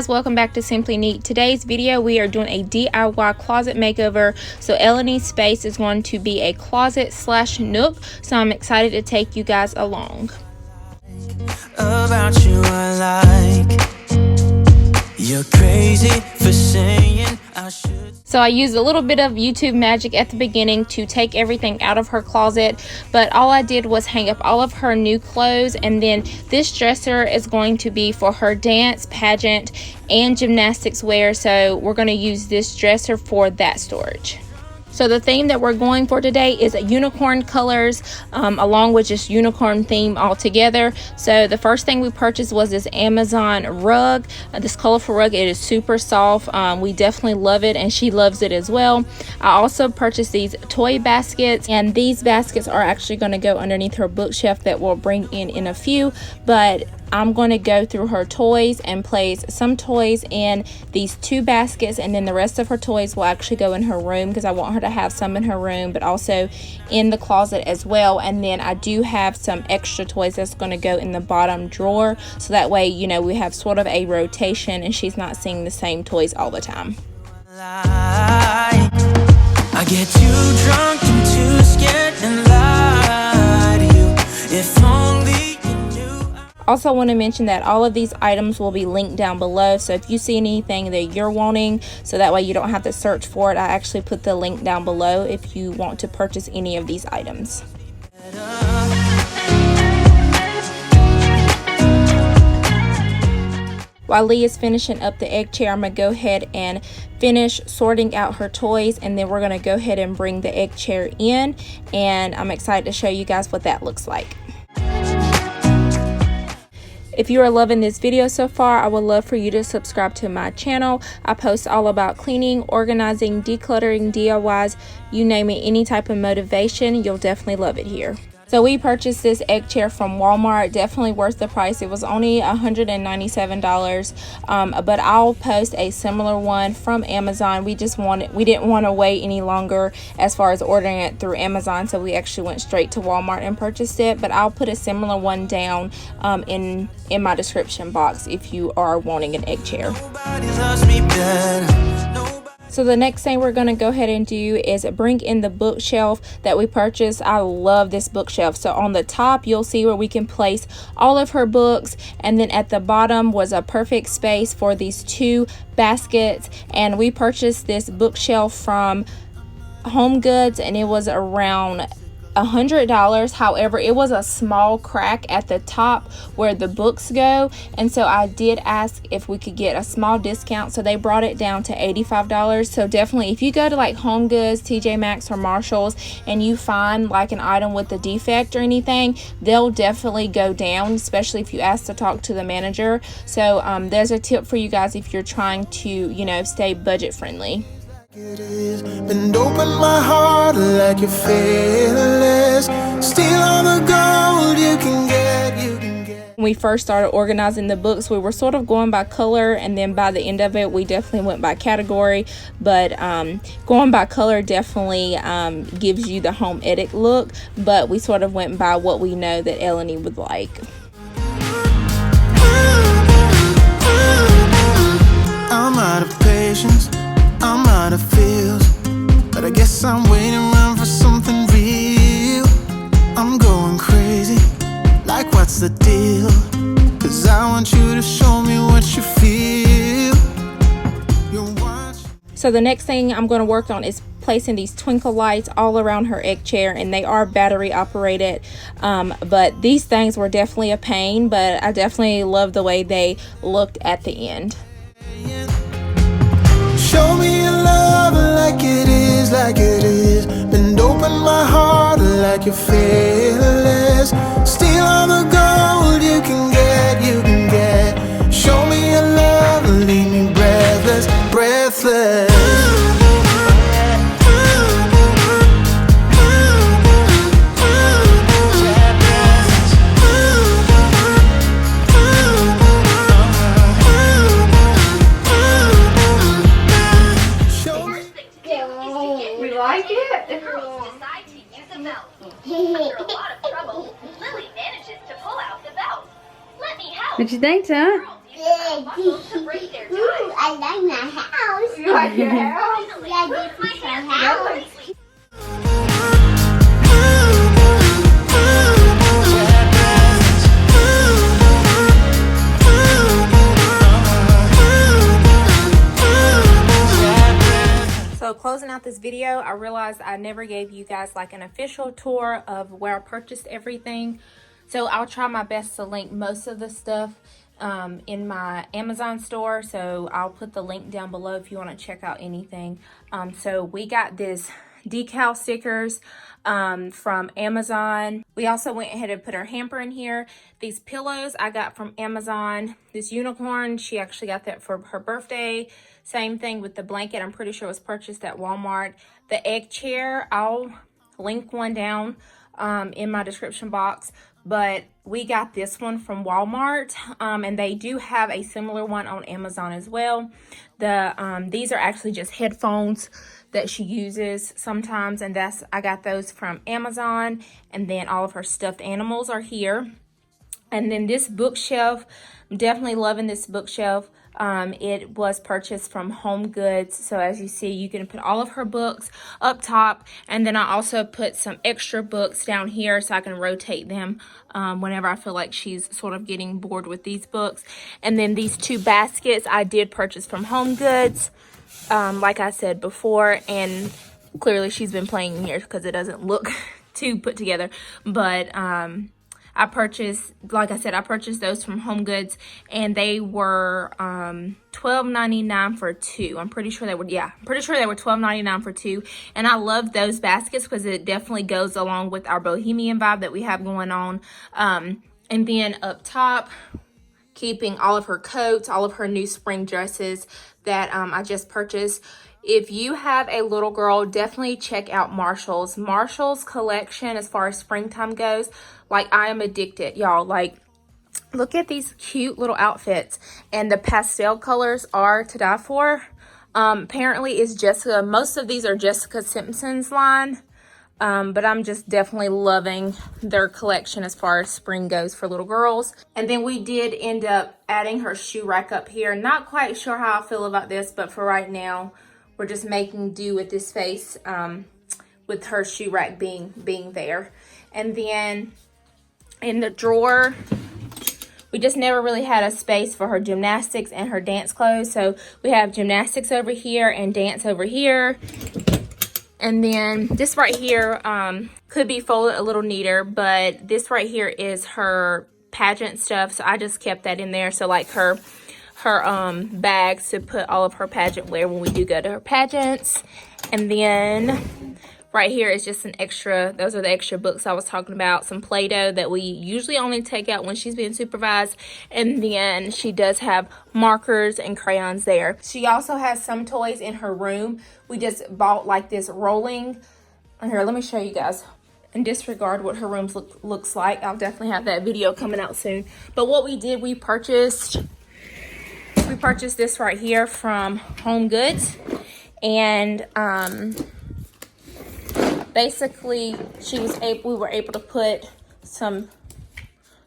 guys, welcome back to Simply Neat. Today's video we are doing a DIY closet makeover. So Eleni's space is going to be a closet slash nook, so I'm excited to take you guys along. About you I like. You're crazy for saying I should. So I used a little bit of YouTube magic at the beginning to take everything out of her closet, but all I did was hang up all of her new clothes, and then this dresser is going to be for her dance, pageant, and gymnastics wear, so we're going to use this dresser for that storage. So the theme that we're going for today is unicorn colors, along with just unicorn theme altogether. So the first thing we purchased was this Amazon rug, this colorful rug. It is super soft. We definitely love it, and she loves it as well. I also purchased these toy baskets, and these baskets are actually going to go underneath her bookshelf that we'll bring in a few, but I'm going to go through her toys and place some toys in these two baskets, and then the rest of her toys will actually go in her room because I want her to have some in her room but also in the closet as well. And then I do have some extra toys that's going to go in the bottom drawer, so that way, you know, we have sort of a rotation and she's not seeing the same toys all the time. I get too drunk and too scared and lie to you. If only. Also want to mention that all of these items will be linked down below, so if you see anything that you're wanting, so that way you don't have to search for it, I actually put the link down below if you want to purchase any of these items. While Lee is finishing up the egg chair, I'm going to go ahead and finish sorting out her toys, and then we're going to go ahead and bring the egg chair in, and I'm excited to show you guys what that looks like. If you are loving this video so far, I would love for you to subscribe to my channel. I post all about cleaning, organizing, decluttering, DIYs, you name it, any type of motivation. You'll definitely love it here. So we purchased this egg chair from Walmart. Definitely worth the price. It was only $197, but I'll post a similar one from Amazon. We didn't want to wait any longer as far as ordering it through Amazon, so we actually went straight to Walmart and purchased it. But I'll put a similar one down in my description box if you are wanting an egg chair. So the next thing we're going to go ahead and do is bring in the bookshelf that we purchased. I love this bookshelf. So on the top, you'll see where we can place all of her books, and then at the bottom was a perfect space for these two baskets. And we purchased this bookshelf from Homegoods, and it was around $100. However, it was a small crack at the top where the books go, and so I did ask if we could get a small discount, so they brought it down to $85. So definitely, if you go to like HomeGoods, TJ Maxx, or Marshalls and you find like an item with a defect or anything, they'll definitely go down, especially if you ask to talk to the manager. So there's a tip for you guys if you're trying to, you know, stay budget friendly. It is, and open my heart like you're fearless. Steal all the gold you can get, When we first started organizing the books, we were sort of going by color, and then by the end of it, we definitely went by category. But going by color definitely gives you the home edit look, but we sort of went by what we know that Eleni would like. I'm out of patience, I'm out of feels, but I guess I'm waiting around for something real. I'm going crazy, like what's the deal? 'Cause I want you to show me what you feel. So the next thing I'm going to work on is placing these twinkle lights all around her egg chair, and they are battery operated, but these things were definitely a pain, but I definitely love the way they looked at the end. Show me your love like it is, bend open my heart like you're fearless. Steal all the gold you can get, show me your love, leave me breathless. We like it? The girls decide to use a belt. After a lot of trouble, Lily manages to pull out the belt. Let me help. What you think, son? Girls, you Ooh, I like my house. You like your house? Yeah, this is my house. So closing out this video, I realized I never gave you guys like an official tour of where I purchased everything. So I'll try my best to link most of the stuff in my Amazon store. So I'll put the link down below if you want to check out anything. So we got this decal stickers from Amazon. We also went ahead and put our hamper in here. These pillows I got from Amazon. This unicorn, she actually got that for her birthday. Same thing with the blanket. I'm pretty sure it was purchased at Walmart. The egg chair, I'll link one down in my description box. But we got this one from Walmart, and they do have a similar one on Amazon as well. These are actually just headphones that she uses sometimes, and I got those from Amazon. And then all of her stuffed animals are here. And then this bookshelf, I'm definitely loving this bookshelf. It was purchased from Homegoods. So as you see, you can put all of her books up top. And then I also put some extra books down here so I can rotate them whenever I feel like she's sort of getting bored with these books. And then these two baskets I did purchase from Homegoods, like I said before. And clearly she's been playing in here because it doesn't look too put together. But I purchased, like I said, I purchased those from Homegoods, and they were $12.99 for two. I'm pretty sure they were $12.99 for two. And I love those baskets because it definitely goes along with our bohemian vibe that we have going on. And then up top, keeping all of her coats, all of her new spring dresses that I just purchased. If you have a little girl, definitely check out Marshall's. Marshall's collection as far as springtime goes, like I am addicted, y'all. Like, look at these cute little outfits. And the pastel colors are to die for. Apparently it's Jessica. Most of these are Jessica Simpson's line. But I'm just definitely loving their collection as far as spring goes for little girls. And then we did end up adding her shoe rack up here. Not quite sure how I feel about this, but for right now, we're just making do with this space with her shoe rack being there. And then in the drawer, we just never really had a space for her gymnastics and her dance clothes. So we have gymnastics over here and dance over here. And then this right here could be folded a little neater, but this right here is her pageant stuff. So I just kept that in there. So like her bags to put all of her pageant wear when we do go to her pageants. And then right here is just an extra, those are the extra books I was talking about, some Play-Doh that we usually only take out when she's being supervised. And then she does have markers and crayons there. She also has some toys in her room. We just bought like this rolling, here, let me show you guys. And disregard what her room looks like. I'll definitely have that video coming out soon. But what we did, we purchased this right here from Homegoods. And basically we were able to put some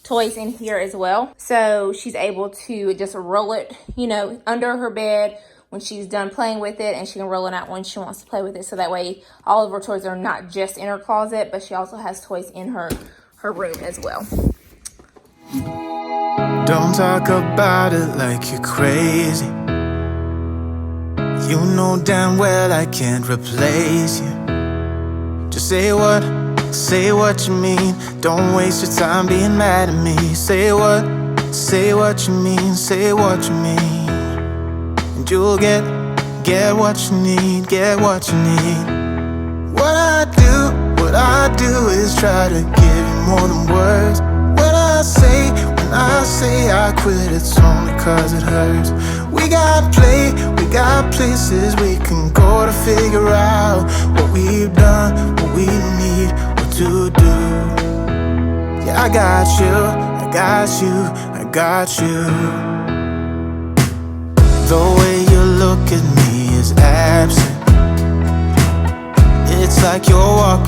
toys in here as well. So she's able to just roll it, you know, under her bed when she's done playing with it, and she can roll it out when she wants to play with it. So that way all of her toys are not just in her closet, but she also has toys in her room as well. Don't talk about it like you're crazy. You know damn well I can't replace you. Just say what you mean. Don't waste your time being mad at me. Say what you mean, say what you mean. And you'll get what you need, get what you need. What I do is try to give you more than words. When I say I quit, it's only cause it hurts. We got places we can go to figure out what we've done, what we need, what to do. Yeah, I got you. The way you look at me is absent. It's like you're walking